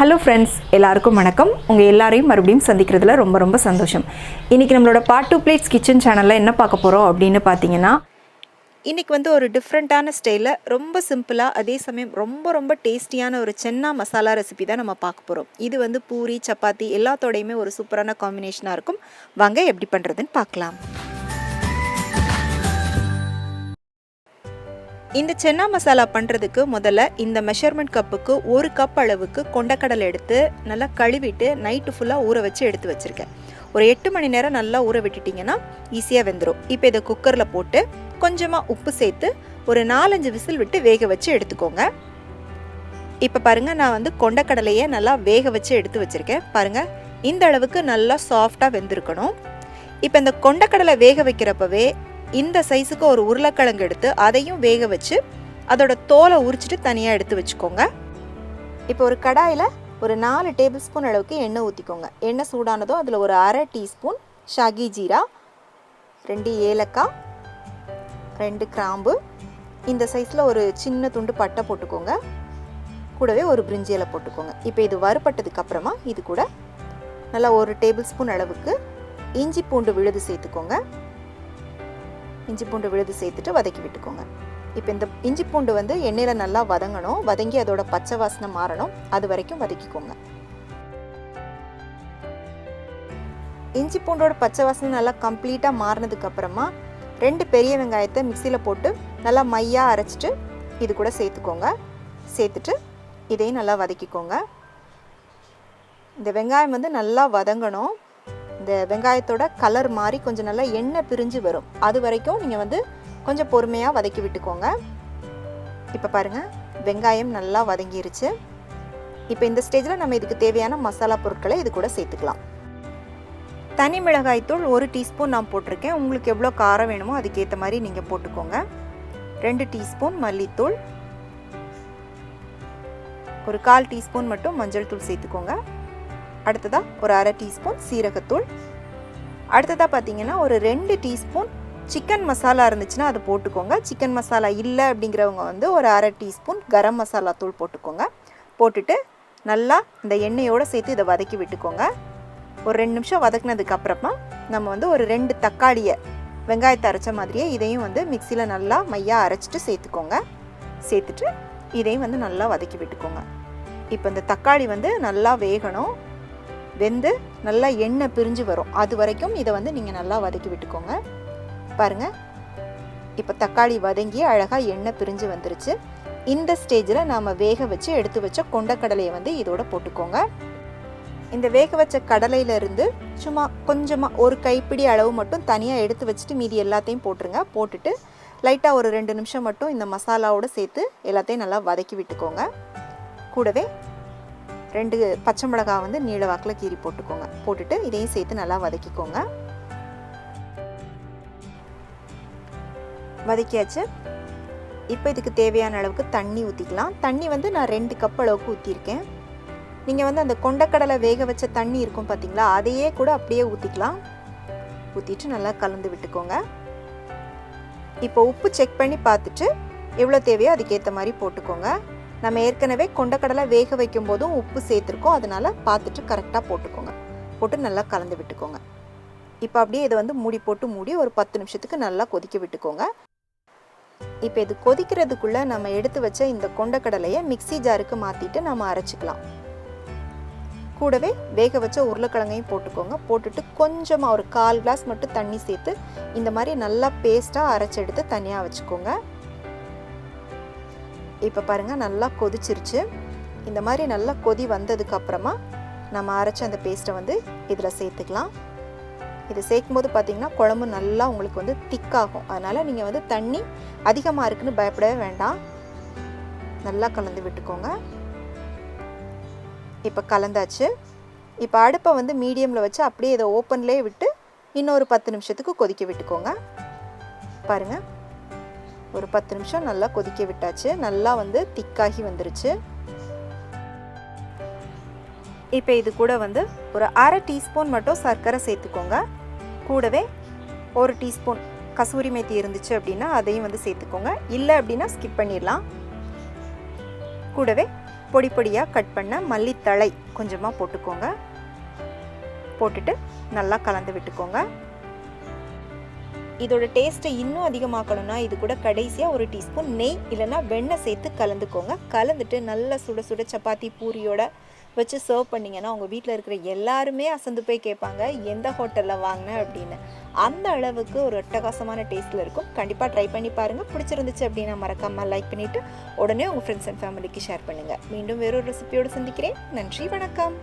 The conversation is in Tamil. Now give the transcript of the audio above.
ஹலோ ஃப்ரெண்ட்ஸ், எல்லாருக்கும் வணக்கம். உங்கள் எல்லாரையும் மறுபடியும் சந்திக்கிறதுல ரொம்ப ரொம்ப சந்தோஷம். இன்றைக்கி நம்மளோட பார்ட் 2 பிளேட்ஸ் கிச்சன் சேனலில் என்ன பார்க்க போகிறோம் அப்படின்னு பார்த்தீங்கன்னா, இன்றைக்கி வந்து ஒரு டிஃப்ரெண்ட்டான ஸ்டைலில் ரொம்ப சிம்பிளாக அதே சமயம் ரொம்ப ரொம்ப டேஸ்டியான ஒரு சென்னா மசாலா ரெசிபி தான் நம்ம பார்க்க போகிறோம். இது வந்து பூரி சப்பாத்தி எல்லாத்தோடையுமே ஒரு சூப்பரான காம்பினேஷனாக இருக்கும். வாங்க எப்படி பண்ணுறதுன்னு பார்க்கலாம். இந்த சென்னா மசாலா பண்ணுறதுக்கு முதல்ல இந்த மெஷர்மெண்ட் கப்புக்கு 1 கப் அளவுக்கு கொண்டக்கடலை எடுத்து நல்லா கழுவிட்டு நைட்டு ஃபுல்லாக ஊற வச்சு எடுத்து வச்சுருக்கேன். ஒரு 8 மணி நேரம் நல்லா ஊற விட்டுட்டிங்கன்னா ஈஸியாக வெந்துடும். இப்போ இதை குக்கரில் போட்டு கொஞ்சமாக உப்பு சேர்த்து ஒரு 4-5 விசில் விட்டு வேக வச்சு எடுத்துக்கோங்க. இப்போ பாருங்கள், நான் வந்து கொண்டக்கடலையை நல்லா வேக வச்சு எடுத்து வச்சுருக்கேன். பாருங்கள், இந்த அளவுக்கு நல்லா சாஃப்டாக வெந்திருக்கணும். இப்போ இந்த கொண்டக்கடலை வேக வைக்கிறப்பவே இந்த சைஸுக்கு ஒரு உருளைக்கிழங்கு எடுத்து அதையும் வேக வச்சு அதோட தோலை உரிச்சிட்டு தனியாக எடுத்து வச்சுக்கோங்க. இப்போ ஒரு கடாயில் ஒரு 4 டேபிள் ஸ்பூன் அளவுக்கு எண்ணெய் ஊற்றிக்கோங்க. எண்ணெய் சூடானதோ அதில் ஒரு 1/2 டீஸ்பூன் ஷாகி ஜீரா, 2 ஏலக்காய், 2 கிராம்பு, இந்த சைஸில் ஒரு சின்ன துண்டு பட்டை போட்டுக்கோங்க. கூடவே ஒரு பிரிஞ்சி இலை போட்டுக்கோங்க. இப்போ இது வறுபட்டதுக்கு அப்புறமா இது கூட நல்லா 1 டேபிள் ஸ்பூன் அளவுக்கு இஞ்சி பூண்டு விழுது சேர்த்துக்கோங்க. இஞ்சி பூண்டு விழுது சேர்த்துட்டு வதக்கி விட்டுக்கோங்க. இப்போ இந்த இஞ்சி பூண்டு வந்து எண்ணெயில் நல்லா வதங்கணும். வதங்கி அதோட பச்சை வாசனை மாறணும். அது வரைக்கும் வதக்கிக்கோங்க. இஞ்சி பூண்டோட பச்சை வாசனை நல்லா கம்ப்ளீட்டாக மாறினதுக்கு அப்புறமா 2 பெரிய வெங்காயத்தை மிக்சியில் போட்டு நல்லா மையாக அரைச்சிட்டு இது கூட சேர்த்துக்கோங்க. சேர்த்துட்டு இதையும் நல்லா வதக்கிக்கோங்க. இந்த வெங்காயம் வந்து நல்லா வதங்கணும். இந்த வெங்காயத்தோட கலர் மாறி கொஞ்சம் நல்லா எண்ணெய் பிரிஞ்சு வரும். அது வரைக்கும் நீங்கள் வந்து கொஞ்சம் பொறுமையாக வதக்கி விட்டுக்கோங்க. இப்போ பாருங்கள், வெங்காயம் நல்லா வதங்கிருச்சு. இப்போ இந்த ஸ்டேஜில் நம்ம இதுக்கு தேவையான மசாலா பொருட்களை இது கூட சேர்த்துக்கலாம். தனி மிளகாய்த்தூள் 1 டீஸ்பூன் நான் போட்டிருக்கேன். உங்களுக்கு எவ்வளோ காரம் வேணுமோ அதுக்கேற்ற மாதிரி நீங்கள் போட்டுக்கோங்க. 2 டீஸ்பூன் மல்லித்தூள், ஒரு 1/4 டீஸ்பூன் மட்டும் மஞ்சள் தூள் சேர்த்துக்கோங்க. அடுத்ததாக ஒரு 1/2 டீஸ்பூன் சீரகத்தூள். அடுத்ததாக பார்த்தீங்கன்னா ஒரு 2 டீஸ்பூன் சிக்கன் மசாலா இருந்துச்சுன்னா அது போட்டுக்கோங்க. சிக்கன் மசாலா இல்லை அப்படிங்கிறவங்க வந்து ஒரு 1/2 டீஸ்பூன் கரம் மசாலா தூள் போட்டுக்கோங்க. போட்டுட்டு நல்லா இந்த எண்ணெயோடு சேர்த்து இதை வதக்கி விட்டுக்கோங்க. ஒரு 2 நிமிஷம் வதக்கினதுக்கு அப்புறமா நம்ம வந்து ஒரு 2 தக்காளியை வெங்காயத்தை அரைச்ச மாதிரியே இதையும் வந்து மிக்சியில் நல்லா மையாக அரைச்சிட்டு சேர்த்துக்கோங்க. சேர்த்துட்டு இதையும் வந்து நல்லா வதக்கி விட்டுக்கோங்க. இப்போ இந்த தக்காளி வந்து நல்லா வேகணும். வெந்து நல்லா எண்ணெய் பிரிஞ்சு வரும். அது வரைக்கும் இதை வந்து நீங்கள் நல்லா வதக்கி விட்டுக்கோங்க. பாருங்கள், இப்போ தக்காளி வதங்கி அழகாக எண்ணெய் பிரிஞ்சு வந்துருச்சு. இந்த ஸ்டேஜில் நாம் வேக வச்சு எடுத்து வச்ச கொண்டக்கடலையை வந்து இதோட போட்டுக்கோங்க. இந்த வேக வச்ச கடலையிலேருந்து சும்மா கொஞ்சமாக ஒரு கைப்பிடி அளவு மட்டும் தனியாக எடுத்து வச்சுட்டு மீதி எல்லாத்தையும் போட்டுருங்க. போட்டுட்டு லைட்டாக ஒரு 2 நிமிஷம் மட்டும் இந்த மசாலாவோடு சேர்த்து எல்லாத்தையும் நல்லா வதக்கி விட்டுக்கோங்க. கூடவே 2 பச்சை மிளகாய் வந்து நீள வாக்கில் கீறி போட்டுக்கோங்க. போட்டுட்டு இதையும் சேர்த்து நல்லா வதக்கிக்கோங்க. வதக்கியாச்சு. இப்போ இதுக்கு தேவையான அளவுக்கு தண்ணி ஊற்றிக்கலாம். தண்ணி வந்து நான் 2 கப் அளவுக்கு ஊற்றிருக்கேன். நீங்கள் வந்து அந்த கொண்டக்கடலை வேக வச்ச தண்ணி இருக்கும் பார்த்தீங்களா, அதையே கூட அப்படியே ஊற்றிக்கலாம். ஊற்றிட்டு நல்லா கலந்து விட்டுக்கோங்க. இப்போ உப்பு செக் பண்ணி பார்த்துட்டு எவ்வளோ தேவையோ அதுக்கேற்ற மாதிரி போட்டுக்கோங்க. நம்ம ஏற்கனவே கொண்டக்கடலை வேக வைக்கும் போதும் உப்பு சேர்த்துருக்கோம். அதனால் பார்த்துட்டு கரெக்டாக போட்டுக்கோங்க. போட்டு நல்லா கலந்து விட்டுக்கோங்க. இப்போ அப்படியே இதை வந்து மூடி ஒரு 10 நிமிஷத்துக்கு நல்லா கொதிக்க விட்டுக்கோங்க. இப்போ இது கொதிக்கிறதுக்குள்ளே நம்ம எடுத்து வச்ச இந்த கொண்டக்கடலையை மிக்ஸி ஜாருக்கு மாற்றிட்டு நம்ம அரைச்சிக்கலாம். கூடவே வேக வச்ச உருளைக்கிழங்கையும் போட்டுக்கோங்க. போட்டுட்டு கொஞ்சமாக ஒரு 1/4 கிளாஸ் மட்டும் தண்ணி சேர்த்து இந்த மாதிரி நல்லா பேஸ்ட்டாக அரைச்சி எடுத்து தனியாக வச்சுக்கோங்க. இப்போ பாருங்கள், நல்லா கொதிச்சிருச்சு. இந்த மாதிரி நல்லா கொதி வந்ததுக்கு அப்புறமா நம்ம அரைச்ச அந்த பேஸ்ட்டை வந்து இதில் சேர்த்துக்கலாம். இது சேர்க்கும்போது பார்த்திங்கன்னா குழம்பு நல்லா உங்களுக்கு வந்து திக்காகும். அதனால் நீங்கள் வந்து தண்ணி அதிகமாக இருக்குன்னு பயப்படவே வேண்டாம். நல்லா கலந்து விட்டுக்கோங்க. இப்போ கலந்தாச்சு. இப்போ அடுப்பை வந்து மீடியமில் வச்சு அப்படியே இதை ஓப்பன்லேயே விட்டு இன்னொரு 10 நிமிஷத்துக்கு கொதிக்க விட்டுக்கோங்க. பாருங்கள், ஒரு 10 நிமிஷம் நல்லா கொதிக்க விட்டாச்சு. நல்லா வந்து திக்காகி வந்துருச்சு. இப்போ இது கூட வந்து ஒரு 1/2 டீஸ்பூன் மட்டும் சர்க்கரை சேர்த்துக்கோங்க. கூடவே 1 டீஸ்பூன் கசூரி மேத்தி இருந்துச்சு அப்படின்னா அதையும் வந்து சேர்த்துக்கோங்க. இல்லை அப்படின்னா ஸ்கிப் பண்ணிடலாம். கூடவே பொடி பொடியாக கட் பண்ண மல்லித்தழை கொஞ்சமாக போட்டுக்கோங்க. போட்டுட்டு நல்லா கலந்து விட்டுக்கோங்க. இதோட டேஸ்ட்டை இன்னும் அதிகமாக்கணும்னா இது கூட கடைசியாக ஒரு டீஸ்பூன் நெய் இல்லைன்னா வெண்ணெய் சேர்த்து கலந்துக்கோங்க. கலந்துட்டு நல்லா சுட சுட சப்பாத்தி பூரியோட வச்சு சர்வ் பண்ணிங்கன்னா உங்கள் வீட்டில் இருக்கிற எல்லாருமே அசந்து போய் கேட்பாங்க எந்த ஹோட்டலில் வாங்கினேன் அப்படின்னு. அந்த அளவுக்கு ஒரு அட்டகாசமான டேஸ்ட்டில் இருக்கும். கண்டிப்பாக ட்ரை பண்ணி பாருங்கள். பிடிச்சிருந்துச்சு அப்படின்னா மறக்காமல் லைக் பண்ணிவிட்டு உடனே உங்கள் ஃப்ரெண்ட்ஸ் அண்ட் ஃபேமிலிக்கு ஷேர் பண்ணுங்கள். மீண்டும் வேறொரு ரெசிபியோடு சந்திக்கிறேன். நன்றி, வணக்கம்.